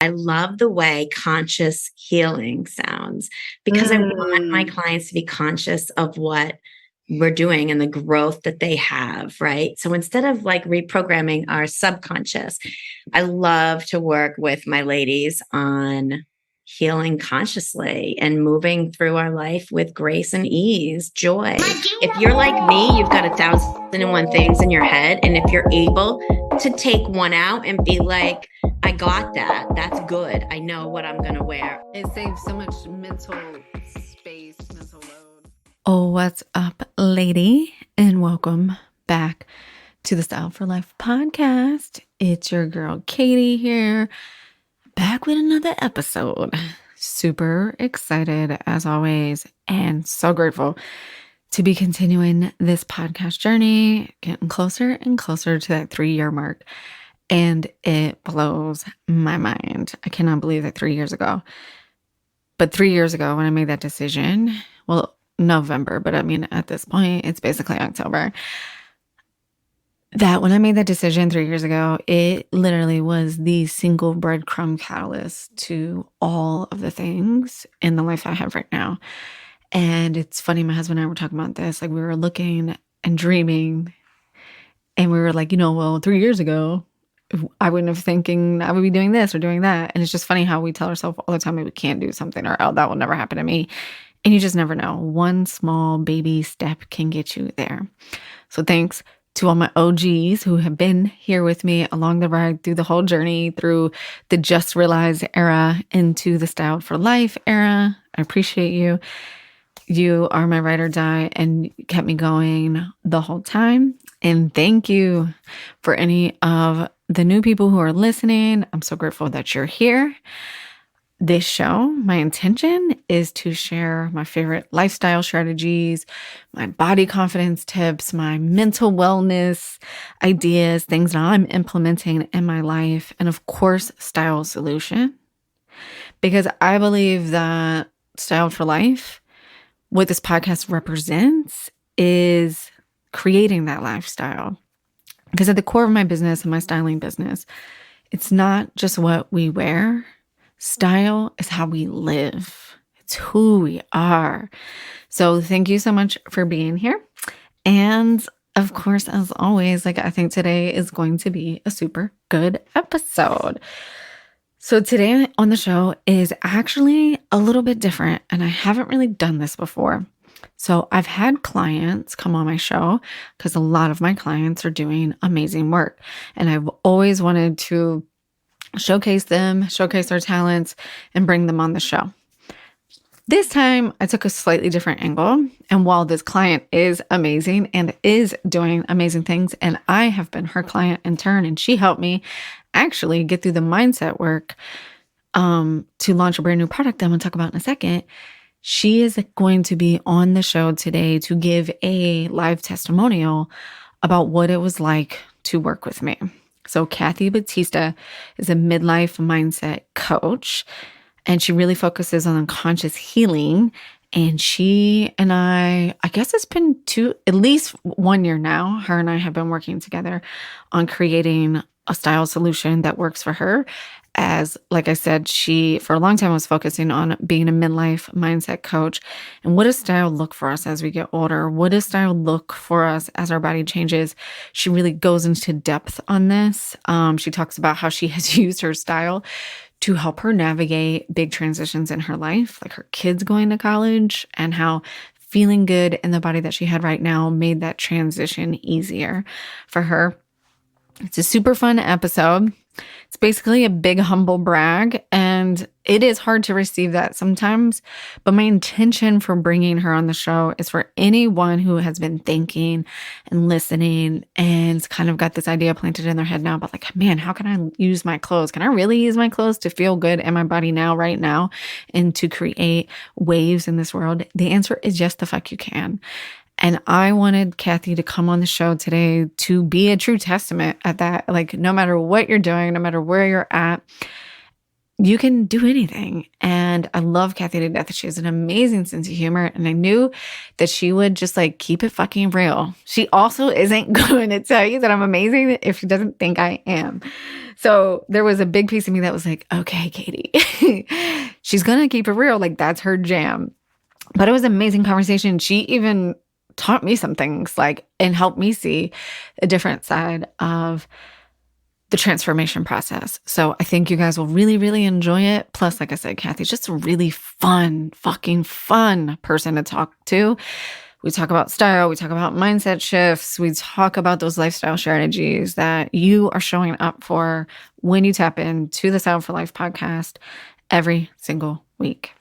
I love the way conscious healing sounds because I want my clients to be conscious of what we're doing and the growth that they have, right? So instead of like reprogramming our subconscious, I love to work with my ladies on healing consciously and moving through our life with grace and ease, joy. If you're like me, you've got 1,001 things in your head. And if you're able to take one out and be like, I got that, that's good. I know what I'm going to wear. It saves so much mental space, mental load. Oh, what's up, lady? And welcome back to the Style for Life podcast. It's your girl, Katie, here, back with another episode. Super excited, as always, and so grateful to be continuing this podcast journey, getting closer and closer to that 3-year mark. And it blows my mind. I cannot believe that 3 years ago. But 3 years ago, when I made that decision, well, November, but I mean, at this point, it's basically October. That when I made that decision 3 years ago, it literally was the single breadcrumb catalyst to all of the things in the life I have right now. And it's funny, my husband and I were talking about this. Like, we were looking and dreaming, and we were like, well, 3 years ago, I wouldn't have thinking I would be doing this or doing that. And it's just funny how we tell ourselves all the time that we can't do something, or, oh, that will never happen to me. And you just never know. One small baby step can get you there. So thanks to all my OGs who have been here with me along the ride through the whole journey, through the Just Realized era into the Styled for Life era. I appreciate you. You are my ride or die and kept me going the whole time. And thank you for any of the new people who are listening. I'm so grateful that you're here. This show, my intention is to share my favorite lifestyle strategies, my body confidence tips, my mental wellness ideas, things that I'm implementing in my life, and of course, style solution. Because I believe that Styled for Life, what this podcast represents, is creating that lifestyle. Because at the core of my business and my styling business, it's not just what we wear. Style is how we live. It's who we are. So thank you so much for being here. And of course, as always, I think today is going to be a super good episode. So today on the show is actually a little bit different, and I haven't really done this before. So I've had clients come on my show because a lot of my clients are doing amazing work, and I've always wanted to showcase them, showcase their talents, and bring them on the show. This time, I took a slightly different angle. And while this client is amazing and is doing amazing things, and I have been her client in turn, and she helped me actually get through the mindset work to launch a brand new product that I'm going to talk about in a second, she is going to be on the show today to give a live testimonial about what it was like to work with me. So Kathy Batista is a midlife mindset coach, and she really focuses on unconscious healing. And she and I guess it's been at least 1 year now, her and I have been working together on creating a style solution that works for her. As, like I said, she, for a long time, was focusing on being a midlife mindset coach. And what does style look for us as we get older? What does style look for us as our body changes? She really goes into depth on this. She talks about how she has used her style to help her navigate big transitions in her life, like her kids going to college, and how feeling good in the body that she had right now made that transition easier for her. It's a super fun episode. It's basically a big humble brag, and it is hard to receive that sometimes. But my intention for bringing her on the show is for anyone who has been thinking and listening and kind of got this idea planted in their head now about man, how can I use my clothes? Can I really use my clothes to feel good in my body now, right now, and to create waves in this world? The answer is yes, the fuck you can. And I wanted Kathy to come on the show today to be a true testament at that. No matter what you're doing, no matter where you're at, you can do anything. And And I love Kathy to death. She has an amazing sense of humor. And I knew that she would just like keep it fucking real. She also isn't going to tell you that I'm amazing if she doesn't think I am. So there was a big piece of me that was like, okay, Katie, she's going to keep it real. Like that's her jam. But it was an amazing conversation. She even taught me some things like and helped me see a different side of the transformation process. So I think you guys will really, really enjoy it. Plus, like I said, Kathy's just a really fun, fucking fun person to talk to. We talk about style. We talk about mindset shifts. We talk about those lifestyle strategies that you are showing up for when you tap into the Sound for Life podcast every single week.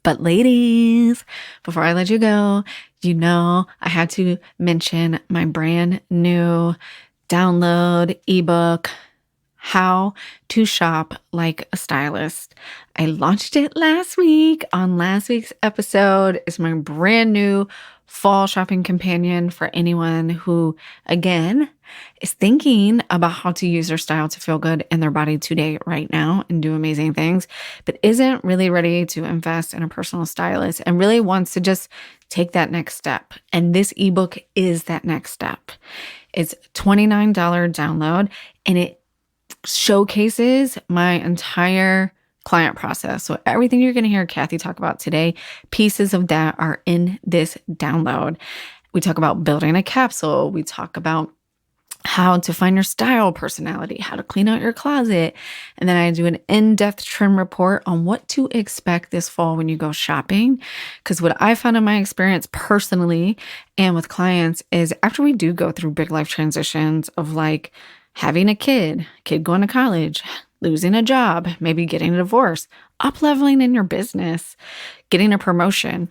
But ladies, before I let you go, I had to mention my brand new download ebook, How to Shop Like a Stylist. I launched it last week on last week's episode. It's my brand new fall shopping companion for anyone who, again, is thinking about how to use their style to feel good in their body today, right now, and do amazing things, but isn't really ready to invest in a personal stylist and really wants to just take that next step. And this ebook is that next step. It's $29 download, and it showcases my entire client process. So everything you're going to hear Kathy talk about today, pieces of that are in this download. We talk about building a capsule. We talk about how to find your style personality, how to clean out your closet. And then I do an in-depth trim report on what to expect this fall when you go shopping. Because what I found in my experience personally and with clients is after we do go through big life transitions of like having a kid going to college, losing a job, maybe getting a divorce, up-leveling in your business, getting a promotion,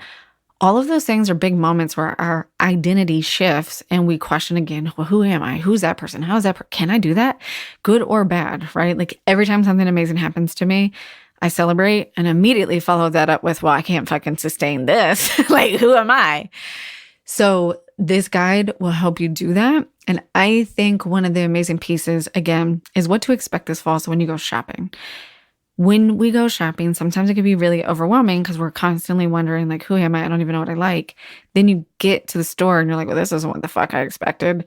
all of those things are big moments where our identity shifts and we question again, well, who am I? Who's that person? How is that? Can I do that? Good or bad, right? Like every time something amazing happens to me, I celebrate and immediately follow that up with, well, I can't fucking sustain this. Like, who am I? So this guide will help you do that. And I think one of the amazing pieces, again, is what to expect this fall. So when you go shopping, when we go shopping, sometimes it can be really overwhelming because we're constantly wondering, like, who am I? I don't even know what I like. Then you get to the store and you're like, well, this isn't what the fuck I expected.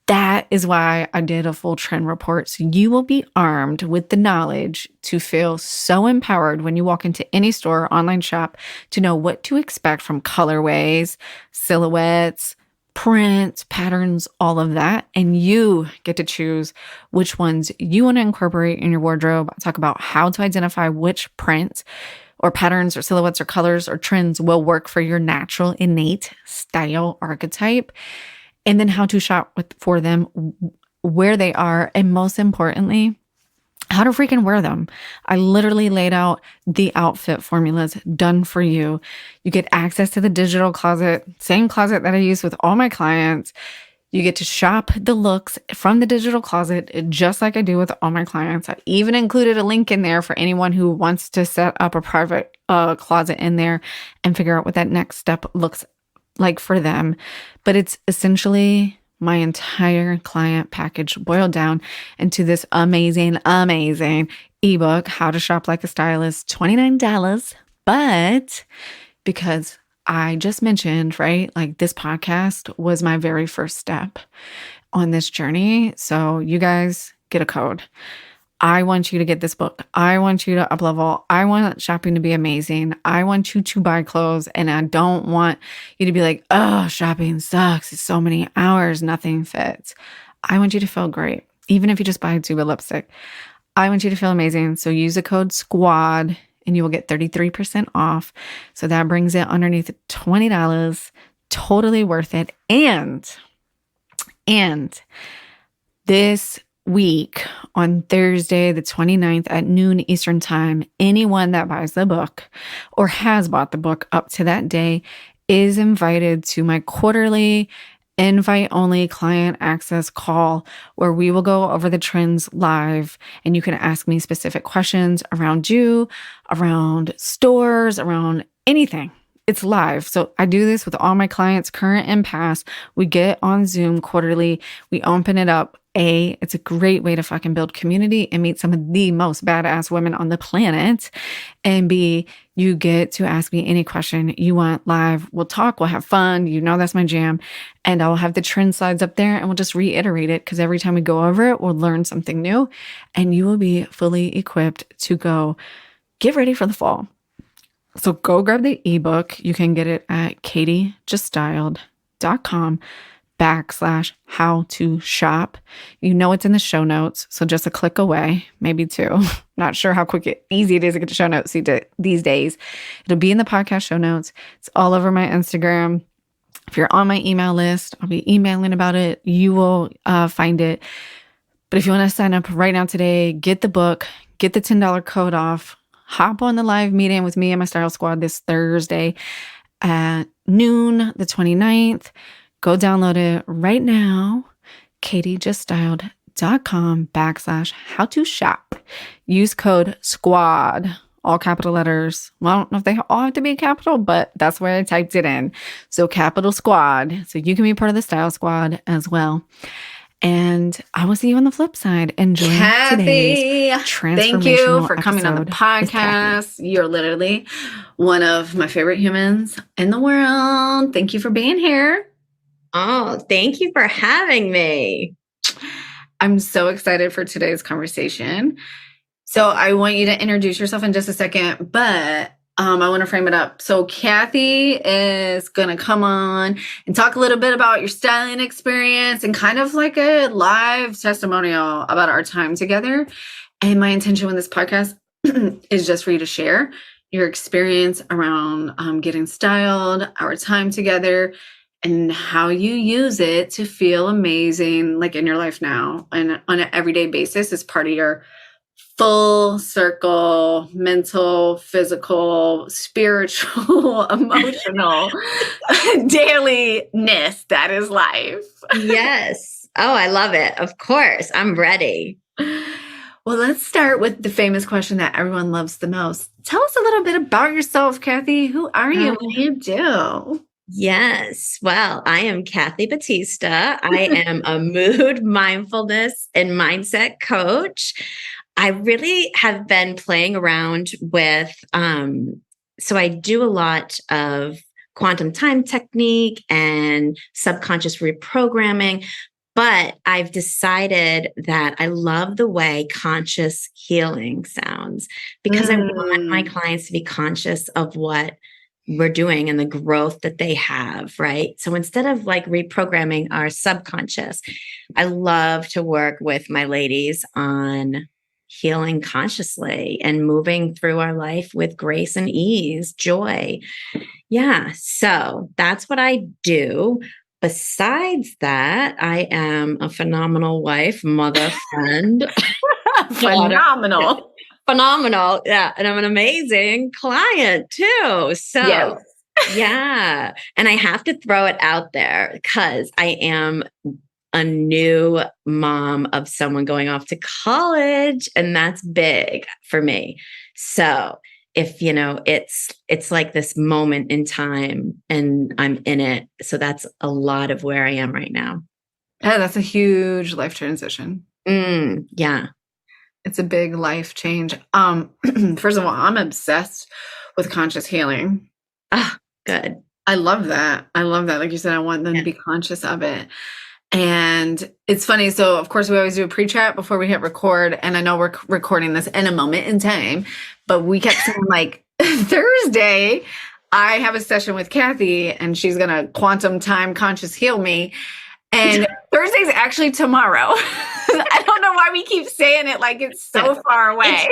That is why I did a full trend report. So you will be armed with the knowledge to feel so empowered when you walk into any store or online shop to know what to expect from colorways, silhouettes, prints, patterns, all of that. And you get to choose which ones you want to incorporate in your wardrobe. I talk about how to identify which prints or patterns or silhouettes or colors or trends will work for your natural innate style archetype. And then how to shop for them, where they are, and most importantly, how to freaking wear them. I literally laid out the outfit formulas done for you. You get access to the digital closet, same closet that I use with all my clients. You get to shop the looks from the digital closet, just like I do with all my clients. I even included a link in there for anyone who wants to set up a private closet in there and figure out what that next step looks like for them. But it's essentially my entire client package boiled down into this amazing, amazing ebook, How to Shop Like a Stylist, $29. But because I just mentioned, right, like this podcast was my very first step on this journey. So you guys get a code. I want you to get this book. I want you to up-level. I want shopping to be amazing. I want you to buy clothes. And I don't want you to be like, oh, shopping sucks. It's so many hours. Nothing fits. I want you to feel great. Even if you just buy a tube of lipstick, I want you to feel amazing. So use the code SQUAD and you will get 33% off. So that brings it underneath $20. Totally worth it. And this week on Thursday, the 29th at noon Eastern time, anyone that buys the book or has bought the book up to that day is invited to my quarterly invite-only client access call where we will go over the trends live and you can ask me specific questions around you, around stores, around anything. It's live. So I do this with all my clients, current and past. We get on Zoom quarterly. We open it up It's a great way to fucking build community and meet some of the most badass women on the planet. And B, you get to ask me any question you want live. We'll talk, we'll have fun. You know, that's my jam. And I'll have the trend slides up there and we'll just reiterate it because every time we go over it, we'll learn something new and you will be fully equipped to go get ready for the fall. So go grab the ebook. You can get it at katiejuststyled.com/how to shop. You know it's in the show notes, so just a click away, maybe two. Not sure how easy it is to get the show notes these days. It'll be in the podcast show notes. It's all over my Instagram. If you're on my email list, I'll be emailing about it. You will find it. But if you want to sign up right now today, get the book, get the $10 code off, hop on the live meeting with me and my style squad this Thursday at noon, the 29th. Go download it right now. katiejuststyled.com/how to shop. Use code SQUAD, all capital letters. Well, I don't know if they all have to be capital, but that's where I typed it in. So capital SQUAD. So you can be part of the style squad as well. And I will see you on the flip side. Enjoy today's transformational thank you for coming on the episode podcast. You're literally one of my favorite humans in the world. Thank you for being here. Oh, thank you for having me. I'm so excited for today's conversation. So I want you to introduce yourself in just a second, but I want to frame it up. So Kathy is going to come on and talk a little bit about your styling experience and kind of like a live testimonial about our time together. And my intention with this podcast is just for you to share your experience around getting styled, our time together, and how you use it to feel amazing, like in your life now and on an everyday basis as part of your full circle, mental, physical, spiritual, emotional dailiness that is life. Yes. Oh, I love it. Of course. I'm ready. Well, let's start with the famous question that everyone loves the most. Tell us a little bit about yourself, Kathy. Who are you? What do you do? Yes. Well, I am Kathy Batista. I am a mood, mindfulness, and mindset coach. I really have been playing around with, so I do a lot of quantum time technique and subconscious reprogramming, but I've decided that I love the way conscious healing sounds because I want my clients to be conscious of what we're doing and the growth that they have, right? So instead of like reprogramming our subconscious, I love to work with my ladies on healing consciously and moving through our life with grace and ease, joy. Yeah. So that's what I do. Besides that, I am a phenomenal wife, mother, friend. Phenomenal. Phenomenal. Yeah. And I'm an amazing client too. So Yes. yeah. And I have to throw it out there because I am a new mom of someone going off to college, and that's big for me. So if, it's like this moment in time and I'm in it. So that's a lot of where I am right now. Yeah, that's a huge life transition. Yeah. It's a big life change. First of all, I'm obsessed with conscious healing. Ah, good. I love that. Like you said, I want them to be conscious of it. And it's funny. So of course we always do a pre-chat before we hit record. And I know we're recording this in a moment in time, but we kept saying like Thursday, I have a session with Kathy and she's going to quantum time conscious heal me. And Thursday's actually tomorrow. I don't know why we keep saying it like it's so far away.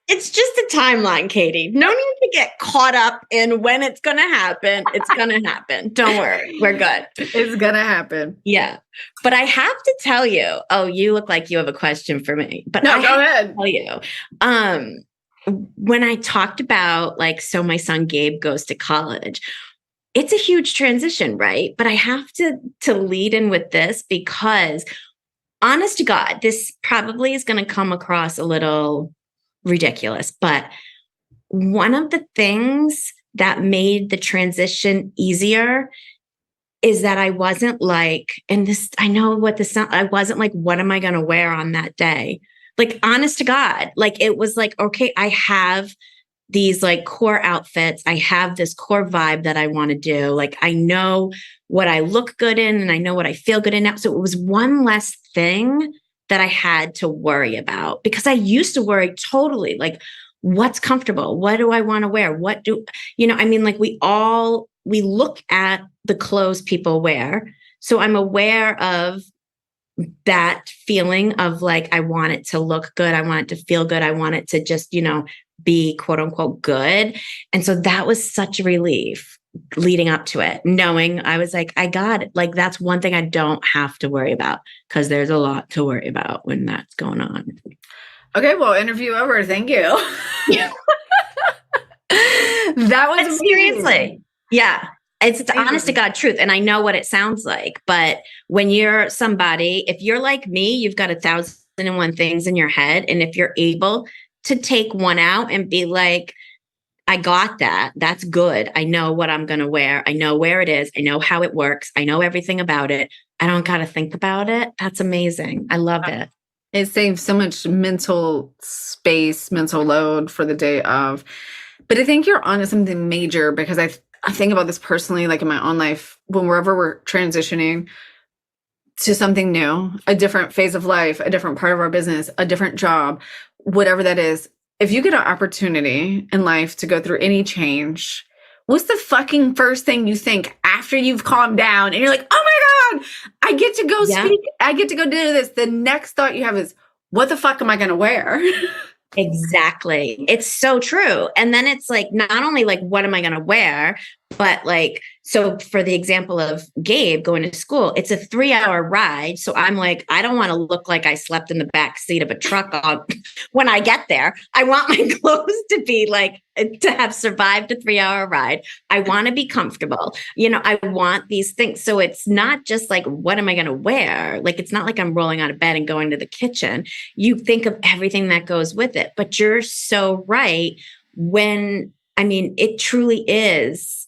It's just a timeline, Katie. No need to get caught up in when it's going to happen. It's going to happen. Don't worry. We're good. It's going to happen. Yeah. But I have to tell you, you look like you have a question for me. But no, go ahead. Tell you, when I talked about so my son Gabe goes to college, it's a huge transition, right? But I have to lead in with this because honest to God, this probably is going to come across a little ridiculous, but one of the things that made the transition easier is that I wasn't like, and this, I know what this sound, I wasn't like, what am I going to wear on that day? Like, honest to God, like, it was like, okay, I have these like core outfits. I have this core vibe that I want to do. Like, I know what I look good in and I know what I feel good in now. So it was one less thing that I had to worry about, because I used to worry totally like, what's comfortable? What do I want to wear? What do, I mean, like we look at the clothes people wear. So I'm aware of that feeling of like, I want it to look good. I want it to feel good. I want it to just, be quote unquote good. And so that was such a relief leading up to it, knowing I was like, I got it. Like, that's one thing I don't have to worry about, because there's a lot to worry about when that's going on. Okay, well, interview over. Thank you. Yeah. That was seriously. Yeah. It's the honest to God truth. And I know what it sounds like. But when you're somebody, if you're like me, you've got 1,001 things in your head. And if you're able to take one out and be like, I got that. That's good. I know what I'm going to wear. I know where it is. I know how it works. I know everything about it. I don't got to think about it. That's amazing. I love it. It saves so much mental space, mental load for the day of. But I think you're onto something major, because I think about this personally, like in my own life, whenever we're transitioning to something new, a different phase of life, a different part of our business, a different job, whatever that is. If you get an opportunity in life to go through any change, what's the fucking first thing you think after you've calmed down and you're like, oh my God, I get to go speak. I get to go do this. The next thought you have is, what the fuck am I going to wear? Exactly. It's so true. And then it's like, not only like, what am I going to wear, but like, so for the example of Gabe going to school, it's a 3-hour ride. So I'm like, I don't want to look like I slept in the back seat of a truck when I get there. I want my clothes to be like, to have survived a 3-hour ride. I want to be comfortable. I want these things. So it's not just like, what am I going to wear? Like, it's not like I'm rolling out of bed and going to the kitchen. You think of everything that goes with it, but you're so right. It truly is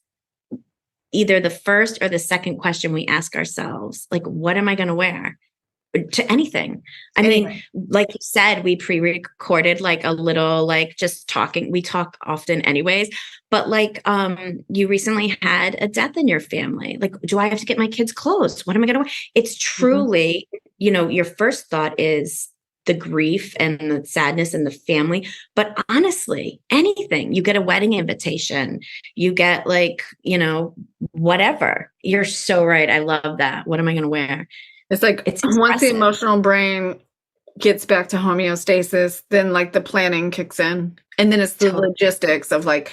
either the first or the second question we ask ourselves, like, what am I going to wear to anything? I mean, like you said, we pre-recorded like a little, like just talking. We talk often anyways, but like, you recently had a death in your family. Like, do I have to get my kids clothes? What am I going to wear? It's truly, your first thought is the grief and the sadness and the family. But honestly, anything, you get a wedding invitation, you get like, whatever. You're so right. I love that. What am I going to wear? It's like, once the emotional brain gets back to homeostasis, then like the planning kicks in. And then it's the logistics of like,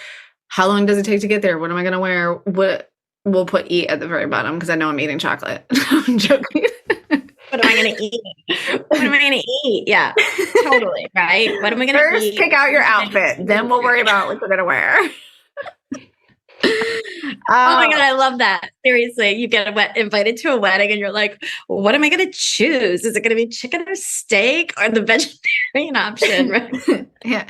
how long does it take to get there? What am I going to wear? What we'll put eat at the very bottom, because I know I'm eating chocolate. I'm joking. What am I going to eat? What am I going to eat? Yeah, totally. Right. What am I going to eat? First, pick out your outfit. Then we'll worry about what you're going to wear. Oh my God, I love that. Seriously, you get invited to a wedding and you're like, what am I going to choose? Is it going to be chicken or steak or the vegetarian option? Right? Yeah.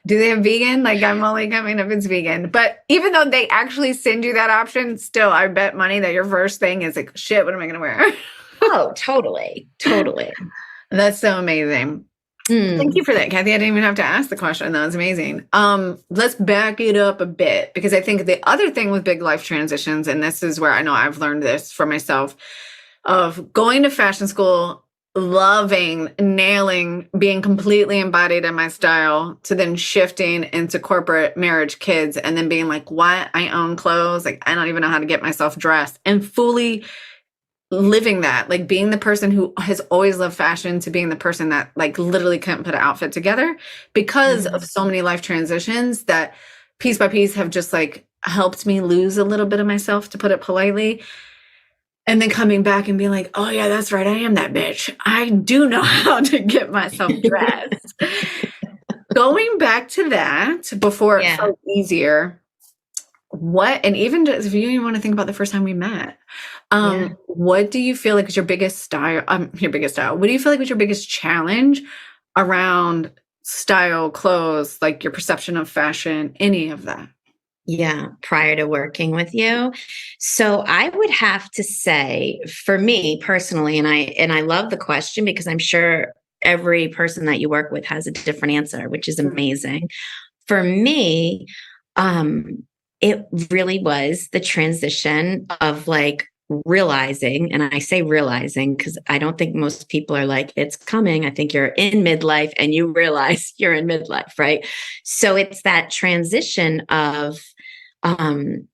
Do they have vegan? Like, I'm only coming if it's vegan. But even though they actually send you that option, still, I bet money that your first thing is like, shit, what am I going to wear? Oh, totally. Totally. That's so amazing. Thank you for that, Kathy. I didn't even have to ask the question. That was amazing. Let's back it up a bit, because I think the other thing with big life transitions, and this is where I know I've learned this for myself, of going to fashion school, loving, nailing, being completely embodied in my style, to then shifting into corporate, marriage, kids, and then being like, what? I own clothes. Like, I don't even know how to get myself dressed, and fully living that, like being the person who has always loved fashion to being the person that like literally couldn't put an outfit together because of so many life transitions that piece by piece have just like helped me lose a little bit of myself, to put it politely. And then coming back and being like, oh yeah, that's right. I am that bitch. I do know how to get myself dressed. Going back to that before it felt easier. And even just, if you even want to think about the first time we met, what do you feel like is your biggest style? What do you feel like was your biggest challenge around style, clothes, like your perception of fashion, any of that? Yeah, prior to working with you. So I would have to say for me personally, and I love the question because I'm sure every person that you work with has a different answer, which is amazing. For me, um, it really was the transition of like realizing, and I say realizing because I don't think most people are like, it's coming. I think you're in midlife and you realize you're in midlife, right? So it's that transition of, um,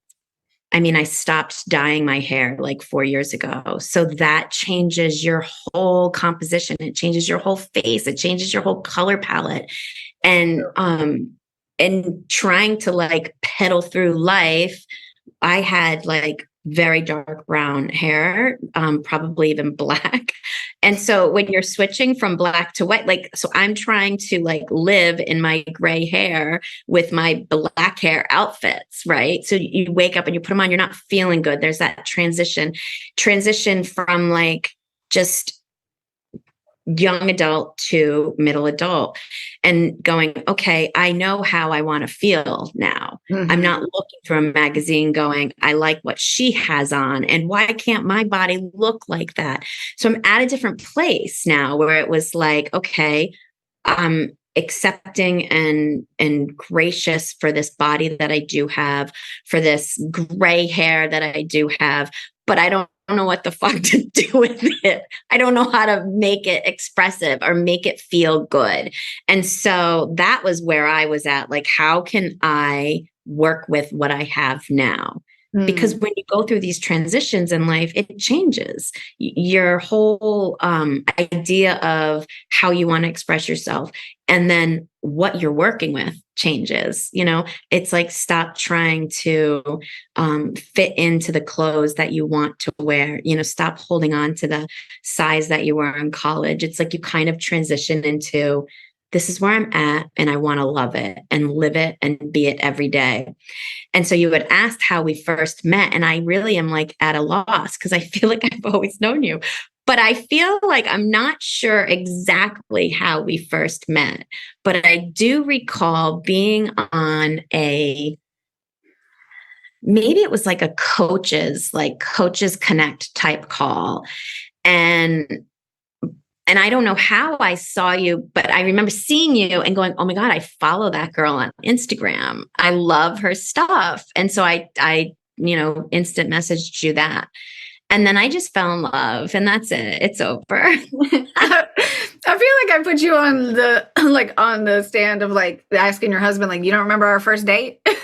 I mean, I stopped dyeing my hair like 4 years ago. So that changes your whole composition. It changes your whole face. It changes your whole color palette. And trying to like pedal through life, I had like very dark brown hair, probably even black. And so when you're switching from black to white, like, so I'm trying to like live in my gray hair with my black hair outfits, right? So you wake up and you put them on, you're not feeling good. There's that transition from like just young adult to middle adult and going, okay, I know how I want to feel now. I'm not looking through a magazine going, I like what she has on. And why can't my body look like that? So I'm at a different place now where it was like, okay, I'm accepting and gracious for this body that I do have, for this gray hair that I do have, but I don't know what the fuck to do with it. I don't know how to make it expressive or make it feel good. And so that was where I was at. Like, how can I work with what I have now? Because when you go through these transitions in life, it changes your whole idea of how you want to express yourself. And then what you're working with changes. It's like, stop trying to fit into the clothes that you want to wear. Stop holding on to the size that you were in college. It's like you kind of transition into, this is where I'm at and I want to love it and live it and be it every day. And so you had asked how we first met, and I really am like at a loss because I feel like I've always known you. But I feel like I'm not sure exactly how we first met. But I do recall being on maybe it was like a coaches connect type call. And I don't know how I saw you, but I remember seeing you and going, oh my God, I follow that girl on Instagram. I love her stuff. And so I instant messaged you that. And then I just fell in love, and that's it. It's over. I feel like I put you on the stand of like asking your husband, like, you don't remember our first date? That's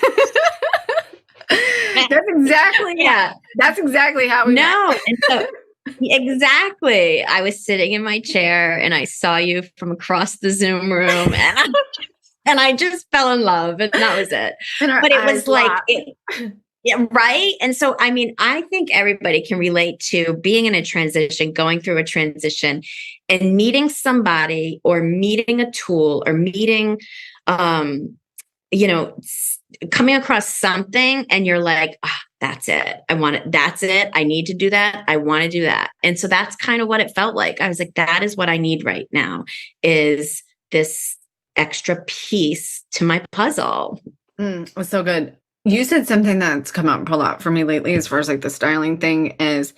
exactly, yeah. That's exactly how we met. And so exactly. I was sitting in my chair and I saw you from across the Zoom room, and I just fell in love, and that was it. But it was like, yeah, right. And so, I mean, I think everybody can relate to being in a transition, going through a transition, and meeting somebody or meeting a tool or meeting, coming across something, and you're like, that's it. I want it. That's it. I need to do that. I want to do that. And so that's kind of what it felt like. I was like, that is what I need right now, is this extra piece to my puzzle. It was so good. You said something that's come up a lot for me lately as far as like the styling thing is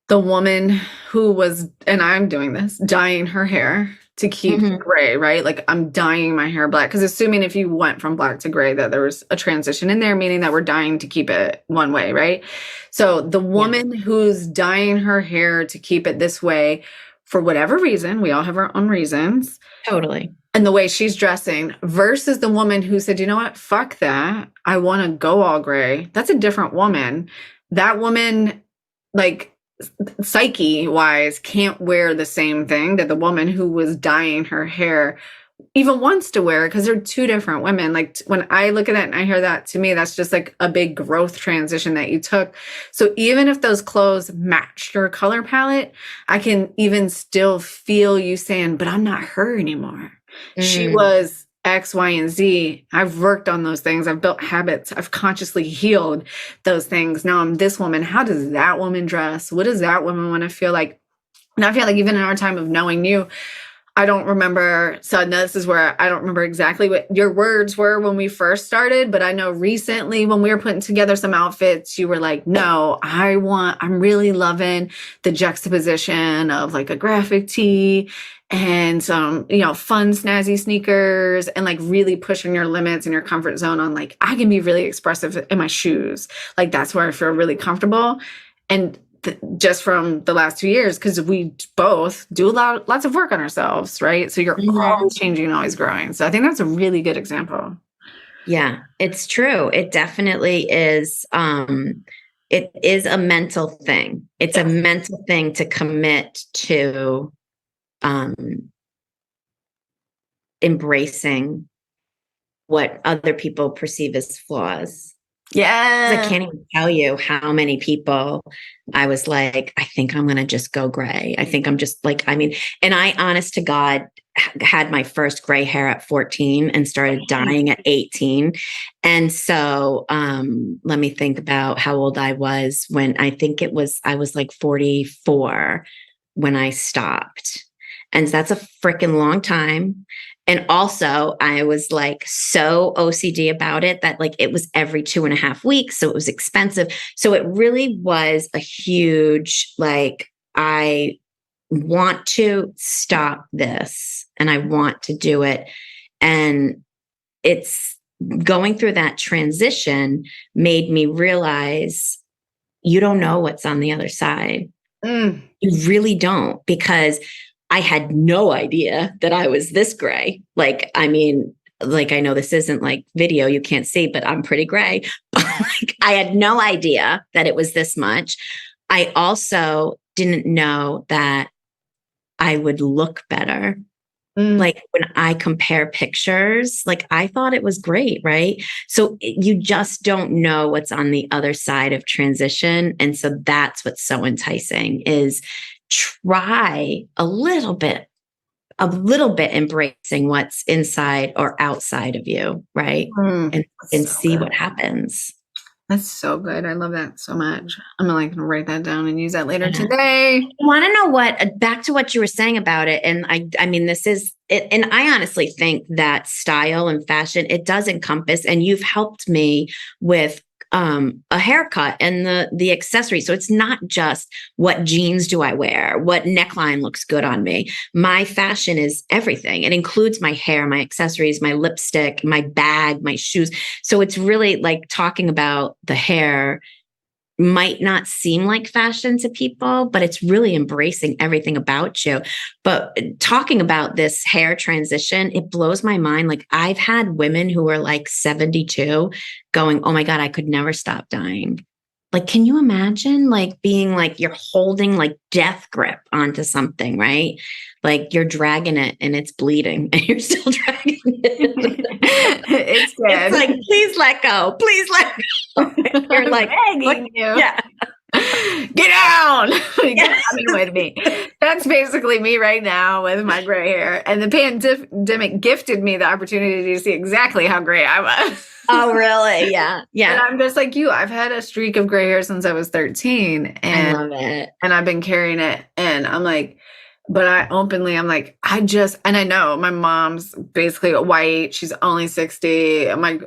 the woman who was, and I'm doing this, dyeing her hair to keep gray, right? Like, I'm dyeing my hair black, because assuming if you went from black to gray that there was a transition in there, meaning that we're dyeing to keep it one way, right? So the woman who's dyeing her hair to keep it this way, for whatever reason, we all have our own reasons. Totally. And the way she's dressing versus the woman who said, you know what, fuck that. I want to go all gray. That's a different woman. That woman, like, psyche wise, can't wear the same thing that the woman who was dyeing her hair even wants to wear, because they're two different women. Like, when I look at it and I hear that, to me, that's just like a big growth transition that you took. So even if those clothes matched your color palette, I can even still feel you saying, but I'm not her anymore. She was X, Y, and Z. I've worked on those things. I've built habits. I've consciously healed those things. Now I'm this woman. How does that woman dress? What does that woman want to feel like? And I feel like even in our time of knowing you, I don't remember. So this is where I don't remember exactly what your words were when we first started, but I know recently when we were putting together some outfits, you were like, no, I'm really loving the juxtaposition of like a graphic tee and some, fun, snazzy sneakers and like really pushing your limits and your comfort zone on like, I can be really expressive in my shoes. Like that's where I feel really comfortable. And just from the last 2 years, because we both do lots of work on ourselves, right? So you're always changing and always growing. So I think that's a really good example. Yeah, it's true. It definitely is. It is a mental thing. It's a mental thing to commit to embracing what other people perceive as flaws. Yeah. I can't even tell you how many people I was like, I think I'm going to just go gray. I think I'm just like, and I, honest to God, had my first gray hair at 14 and started dyeing at 18. And so let me think about how old I was when I was like 44 when I stopped. And that's a freaking long time. And also I was like so OCD about it that like it was every 2.5 weeks. So it was expensive. So it really was a huge, like, I want to stop this and I want to do it. And it's going through that transition made me realize you don't know what's on the other side. You really don't, because I had no idea that I was this gray. Like, I know this isn't like video, you can't see, but I'm pretty gray. Like, I had no idea that it was this much. I also didn't know that I would look better. Like when I compare pictures, like I thought it was great, right? So you just don't know what's on the other side of transition. And so that's what's so enticing is try a little bit embracing what's inside or outside of you, right? And so see what happens. That's so good. I love that so much. I'm gonna write that down and use that later today. I want to know back to what you were saying about it. And I mean, this is it. And I honestly think that style and fashion, it does encompass, and you've helped me with a haircut and the accessory. So it's not just what jeans do I wear, what neckline looks good on me. My fashion is everything. It includes my hair, my accessories, my lipstick, my bag, my shoes. So it's really like talking about the hair might not seem like fashion to people, but it's really embracing everything about you. But talking about this hair transition, it blows my mind. Like I've had women who are like 72 going, oh my God, I could never stop dyeing. Like, can you imagine like being like, you're holding like death grip onto something, right? Like you're dragging it and it's bleeding and you're still dragging it. It's good. It's like, please let go. Please let go. You're like, begging you. Yeah. Get down. Get out of the way to me. That's basically me right now with my gray hair. And the pandemic gifted me the opportunity to see exactly how gray I was. Oh, really? Yeah. Yeah. And I'm just like you. I've had a streak of gray hair since I was 13. And, I love it. And I've been carrying it. And I'm like, but I'm like, and I know my mom's basically white. She's only 60. I'm like,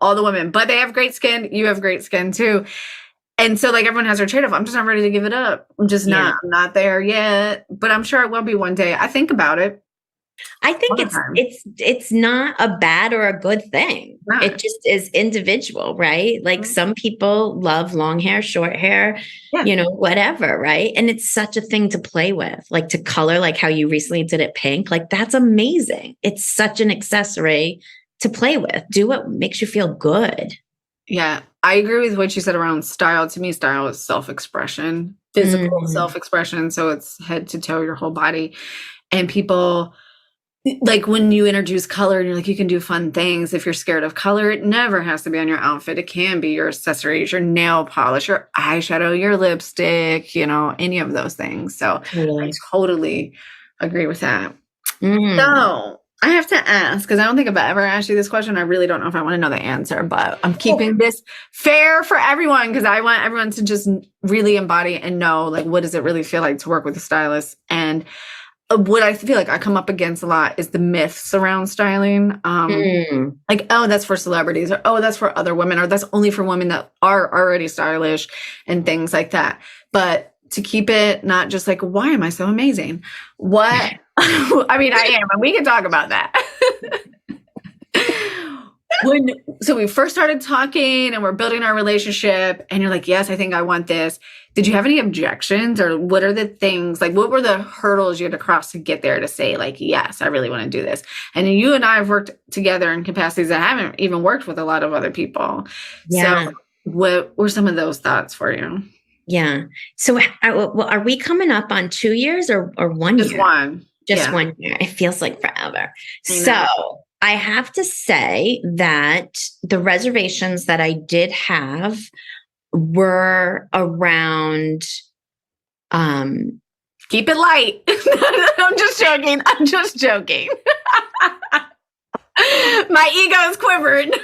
all the women, but they have great skin. You have great skin too. And so like everyone has their trade-off. I'm just not ready to give it up. I'm I'm not there yet, but I'm sure it will be one day. I think about it. I think it's not a bad or a good thing. Right. It just is individual, right? Like some people love long hair, short hair, whatever, right? And it's such a thing to play with, like to color, like how you recently did it pink. Like that's amazing. It's such an accessory to play with. Do what makes you feel good. Yeah, I agree with what you said around style. To me, style is self-expression, physical self-expression. So it's head to toe, your whole body. And people, like when you introduce color and you're like, you can do fun things. If you're scared of color, it never has to be on your outfit. It can be your accessories, your nail polish, your eyeshadow, your lipstick, any of those things. So I totally agree with that. So I have to ask, because I don't think I've ever asked you this question. I really don't know if I want to know the answer, but I'm keeping this fair for everyone because I want everyone to just really embody and know, like, what does it really feel like to work with a stylist? And what I feel like I come up against a lot is the myths around styling. Like, oh, that's for celebrities, or oh, that's for other women, or that's only for women that are already stylish and things like that. But to keep it not just like, why am I so amazing? What? I mean, I am, and we can talk about that. So we first started talking and we're building our relationship, and you're like, yes, I think I want this. Did you have any objections, or what are the things, like, what were the hurdles you had to cross to get there to say, like, yes, I really want to do this? And you and I have worked together in capacities that haven't even worked with a lot of other people. Yeah. So what were some of those thoughts for you? Yeah. So are we coming up on 2 years or 1 Just year? one. Just 1 year. It feels like forever. I know. So I have to say that the reservations that I did have were around, keep it light. I'm just joking. My ego is quivered.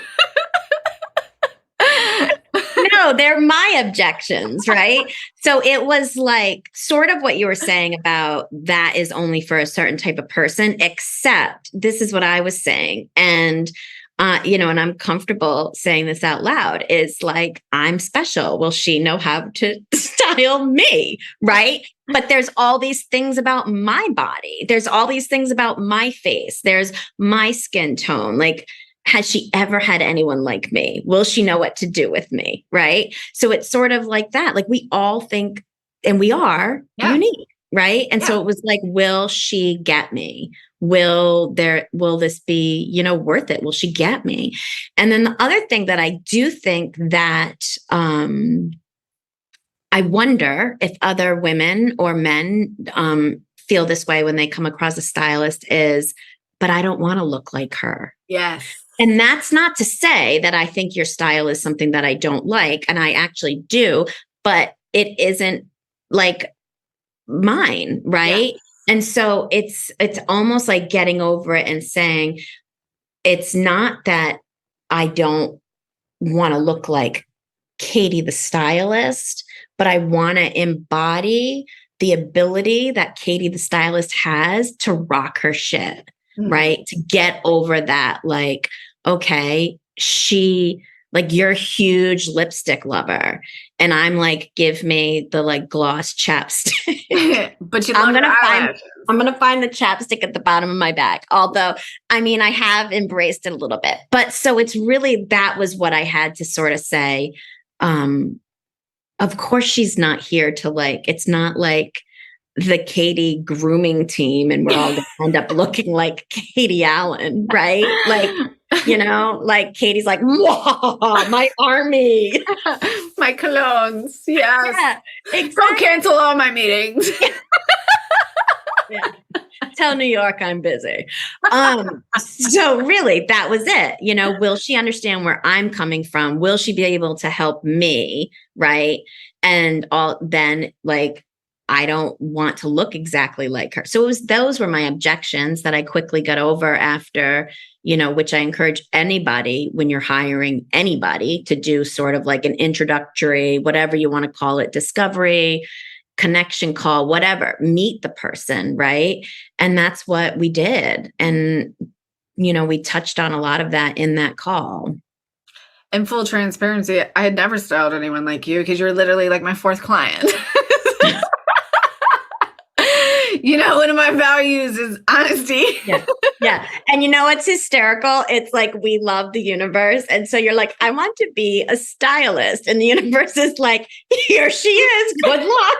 no, they're my objections, right? So it was like sort of what you were saying about that is only for a certain type of person, except this is what I was saying. And, and I'm comfortable saying this out loud, is like, I'm special. Will she know how to style me? Right. But there's all these things about my body. There's all these things about my face. There's my skin tone. Like, has she ever had anyone like me? Will she know what to do with me? Right. So it's sort of like that. Like, we all think, and we are unique. Right. And so it was like, will she get me? Will this be, worth it? Will she get me? And then the other thing that I do think that, I wonder if other women or men, feel this way when they come across a stylist is, but I don't want to look like her. Yes. And that's not to say that I think your style is something that I don't like. And I actually do, but it isn't like mine. Right. Yeah. And so it's almost like getting over it and saying, it's not that I don't want to look like Katie the stylist, but I want to embody the ability that Katie the stylist has to rock her shit. Right. To get over that, like, okay, you're a huge lipstick lover. And I'm like, give me the like gloss chapstick. But I'm going to find the chapstick at the bottom of my bag. Although, I mean, I have embraced it a little bit, but so it's really, that was what I had to sort of say. Of course she's not here to like, it's not like the Katie grooming team and we're all going to end up looking like Katie Allen, right? Like, like Katie's like, whoa, my army. My colognes. Yes. Yeah, exactly. Go cancel all my meetings. Yeah. Tell New York I'm busy. So really, that was it. Will she understand where I'm coming from? Will she be able to help me? Right. And then like, I don't want to look exactly like her. So those were my objections that I quickly got over after, which I encourage anybody when you're hiring anybody to do sort of like an introductory, whatever you want to call it, discovery, connection call, whatever, meet the person. Right. And that's what we did. And, we touched on a lot of that in that call. In full transparency, I had never styled anyone like you because you're literally like my fourth client. One of my values is honesty. Yeah. And what's hysterical? It's like, we love the universe. And so you're like, I want to be a stylist. And the universe is like, here she is. Good luck.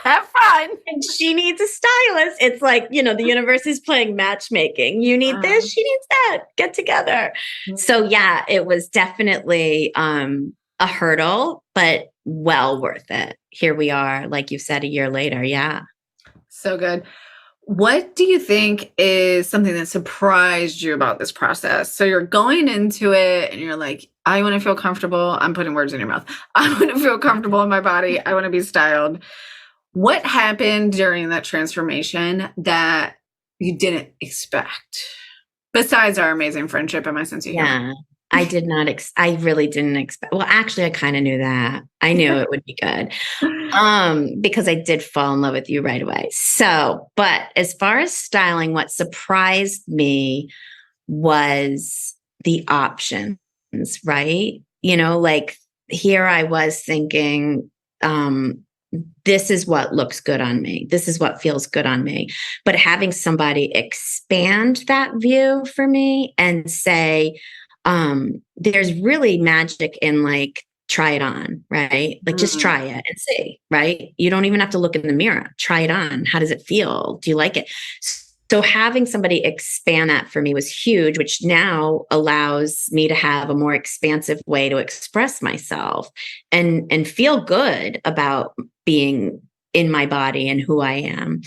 Have fun. And she needs a stylist. It's like, the universe is playing matchmaking. You need this, she needs that. Get together. So yeah, it was definitely a hurdle, but well worth it. Here we are, like you said, a year later. Yeah. So good. What do you think is something that surprised you about this process? So you're going into it and you're like, I want to feel comfortable. I'm putting words in your mouth. I want to feel comfortable in my body. I want to be styled. What happened during that transformation that you didn't expect? Besides our amazing friendship and my sense of humor. Yeah. I did not, I really didn't expect, well, actually, I kind of knew that. I knew it would be good. Because I did fall in love with you right away. So, but as far as styling, what surprised me was the options, right? Like here I was thinking, this is what looks good on me. This is what feels good on me. But having somebody expand that view for me and say, there's really magic in like, try it on, right? Like just try it and see, right? You don't even have to look in the mirror. Try it on. How does it feel? Do you like it? So having somebody expand that for me was huge, which now allows me to have a more expansive way to express myself and feel good about being in my body and who I am.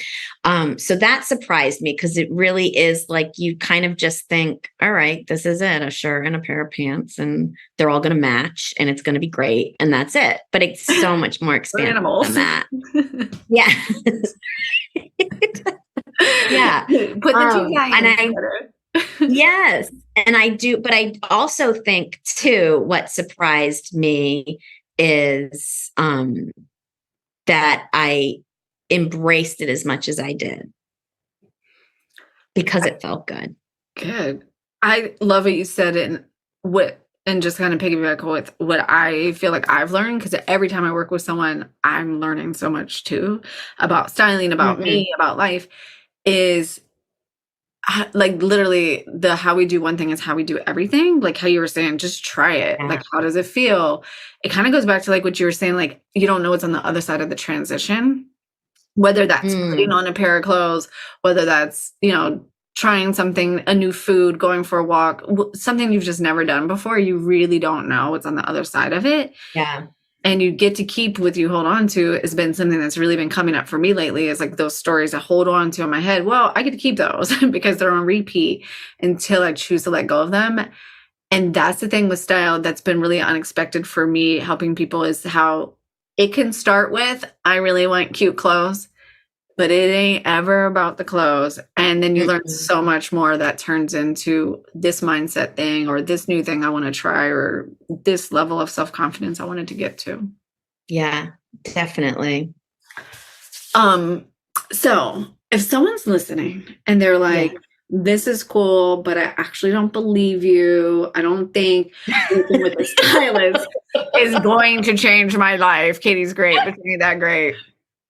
So that surprised me because it really is like you kind of just think, all right, this is it, a shirt and a pair of pants, and they're all going to match and it's going to be great. And that's it. But it's so much more expansive than that. Yeah. Yeah. Put the two and I, yes. And I do, but I also think too, what surprised me is, that I embraced it as much as I did because it felt good. Good. I love what you said and just kind of piggyback with what I feel like I've learned, because every time I work with someone, I'm learning so much too about styling, about me, about life, is like literally the how we do one thing is how we do everything. Like how you were saying, just try it. Yeah. Like, how does it feel? It kind of goes back to like what you were saying, like you don't know what's on the other side of the transition, whether that's putting on a pair of clothes, whether that's, trying something, a new food, going for a walk, something you've just never done before. You really don't know what's on the other side of it. Yeah. And you get to keep what you hold on to has been something that's really been coming up for me lately, is like those stories I hold on to in my head. Well, I get to keep those because they're on repeat until I choose to let go of them. And that's the thing with style that's been really unexpected for me helping people, is how it can start with, I really want cute clothes, but it ain't ever about the clothes. And then you learn so much more that turns into this mindset thing, or this new thing I want to try, or this level of self-confidence I wanted to get to. Yeah, definitely. So if someone's listening and they're like, this is cool, but I actually don't believe you. I don't think working with a stylist is going to change my life. Katie's great, but she ain't that great.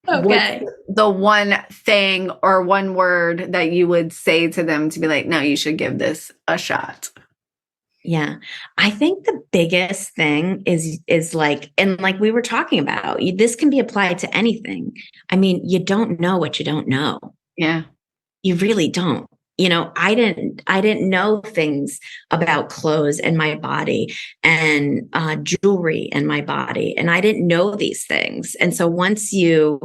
Okay. What's the one thing or one word that you would say to them to be like, no, you should give this a shot? Yeah. I think the biggest thing is like, and like we were talking about, this can be applied to anything. I mean, you don't know what you don't know. Yeah. You really don't. I didn't know things about clothes and my body and jewelry and my body. And I didn't know these things. And so once you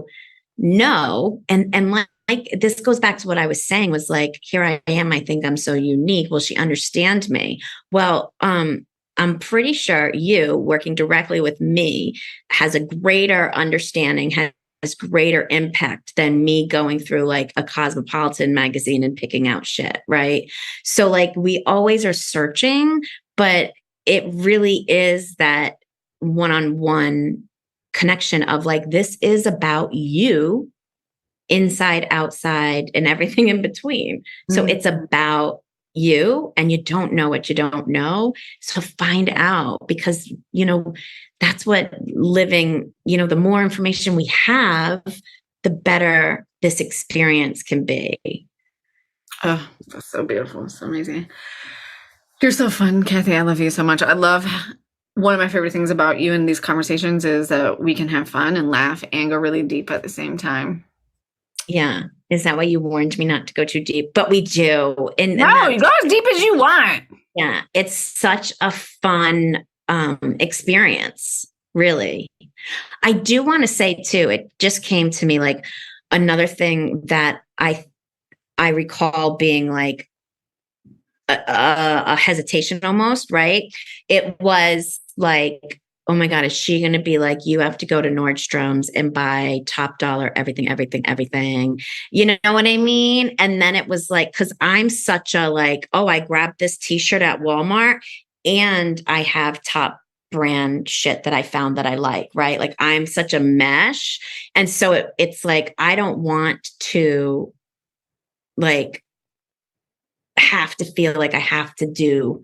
know, and like this goes back to what I was saying, was like, here I am, I think I'm so unique. Will she understand me? Well, I'm pretty sure you working directly with me has a greater understanding, has greater impact than me going through like a Cosmopolitan magazine and picking out shit, right? So like we always are searching, but it really is that one-on-one connection of like, this is about you, inside, outside, and everything in between. So it's about you, and you don't know what you don't know. So find out, because, that's what living, the more information we have, the better this experience can be. Oh, that's so beautiful. It's so amazing. You're so fun, Kathy. I love you so much. One of my favorite things about you in these conversations is that we can have fun and laugh and go really deep at the same time. Yeah. Is that why you warned me not to go too deep? But we do. No, you go as deep as you want. Yeah. It's such a fun experience, really. I do want to say too, it just came to me like another thing that I recall being like a hesitation almost, right? It was like, oh my God, is she going to be like, you have to go to Nordstrom's and buy top dollar, everything, everything, everything. You know what I mean? And then it was like, because I'm such a like, oh, I grabbed this t-shirt at Walmart. and I have top brand shit that I found that I like, right? Like I'm such a mesh. And so it's like, I don't want to like have to feel like I have to do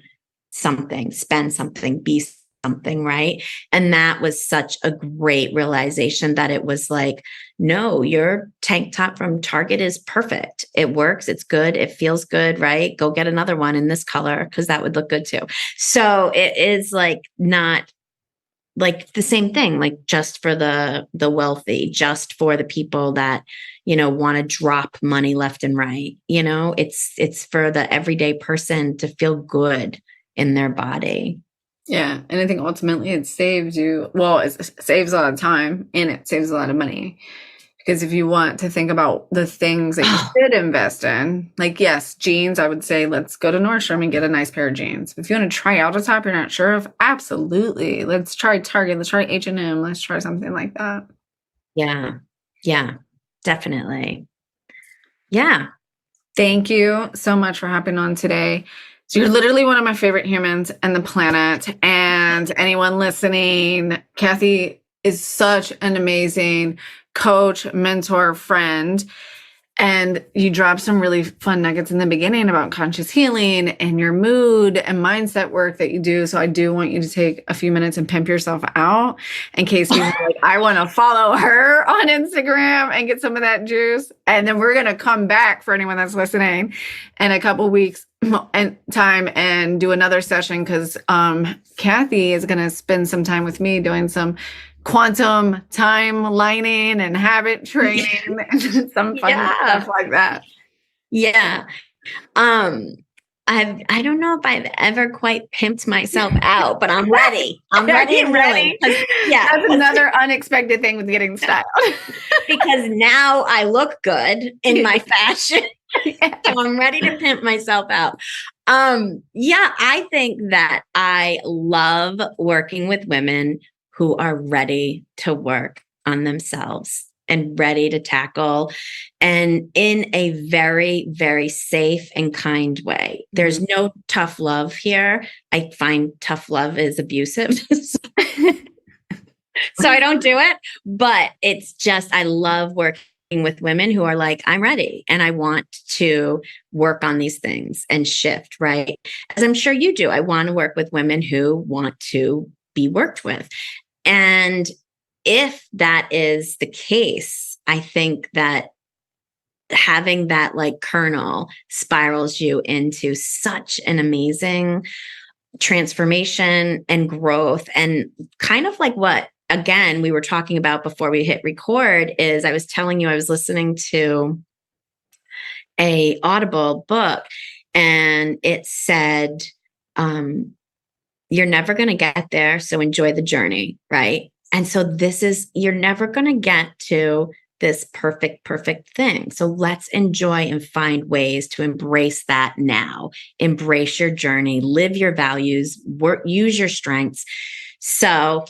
something, spend something, be something, right? And that was such a great realization that it was like, no, your tank top from Target is perfect. It works. It's good. It feels good, right? Go get another one in this color because that would look good too. So it is like not like the same thing, like just for the wealthy, just for the people that, want to drop money left and right. It's for the everyday person to feel good in their body. Yeah. And I think ultimately it saves you, well, it saves a lot of time and it saves a lot of money. Because if you want to think about the things that you should invest in, like, yes, jeans, I would say, let's go to Nordstrom and get a nice pair of jeans. If you want to try out a top you're not sure of, absolutely. Let's try Target. Let's try H&M. Let's try something like that. Yeah. Yeah, definitely. Yeah. Thank you so much for hopping on today. So you're literally one of my favorite humans on the planet. And anyone listening, Kathy is such an amazing coach, mentor, friend. And you dropped some really fun nuggets in the beginning about conscious healing and your mood and mindset work that you do. So I do want you to take a few minutes and pimp yourself out in case you're like, I want to follow her on Instagram and get some of that juice. And then we're going to come back for anyone that's listening in a couple weeks and time and do another session because Kathy is going to spend some time with me doing some quantum time lining and habit training and some fun stuff like that. Yeah. I don't know if I've ever quite pimped myself out, but I'm ready. I'm ready and willing. Yeah. That's another unexpected thing with getting styled. Because now I look good in my fashion. Yeah. So I'm ready to pimp myself out. I think that I love working with women who are ready to work on themselves and ready to tackle and in a very, very safe and kind way. There's no tough love here. I find tough love is abusive. So I don't do it, but it's just, I love working with women who are like, I'm ready and I want to work on these things and shift, right? As I'm sure you do. I want to work with women who want to be worked with. And if that is the case, I think that having that like kernel spirals you into such an amazing transformation and growth. And kind of like what, again, we were talking about before we hit record is I was telling you I was listening to a Audible book and it said, you're never going to get there. So enjoy the journey. Right. And so you're never going to get to this perfect thing. So let's enjoy and find ways to embrace that now. Embrace your journey, live your values, use your strengths. So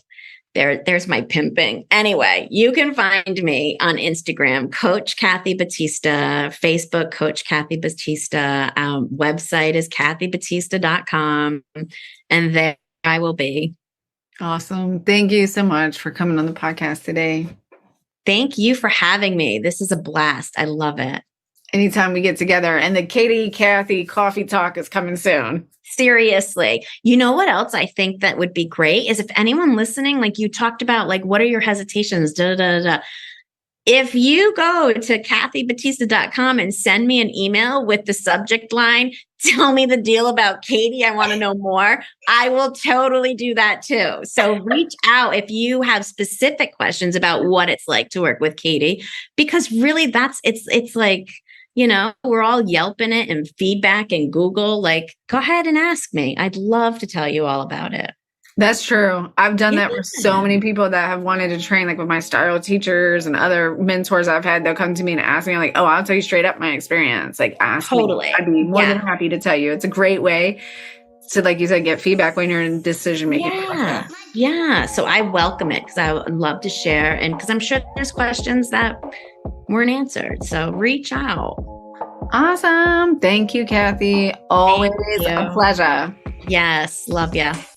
there's my pimping. Anyway, you can find me on Instagram, Coach Kathy Batista, Facebook, Coach Kathy Batista. Website is kathybatista.com. And there I will be. Awesome. Thank you so much for coming on the podcast today. Thank you for having me. This is a blast. I love it. Anytime we get together, and the Katie Kathy coffee talk is coming soon. Seriously. You know what else I think that would be great is if anyone listening, like you talked about, like, what are your hesitations? If you go to kathybatista.com and send me an email with the subject line, tell me the deal about Katie, I want to know more, I will totally do that too. So reach out if you have specific questions about what it's like to work with Katie, because really it's like, we're all Yelping it and feedback and Google, like, go ahead and ask me. I'd love to tell you all about it. That's true. I've done that for so many people that have wanted to train, like with my style teachers and other mentors I've had. They'll come to me and ask me, like, oh, I'll tell you straight up my experience. Like, ask totally. me. I'd be more than happy to tell you. It's a great way to, like you said, get feedback when you're in decision-making process. Yeah. So I welcome it because I would love to share. And because I'm sure there's questions that weren't answered. So reach out. Awesome. Thank you, Kathy. Always a pleasure. Yes. Love ya.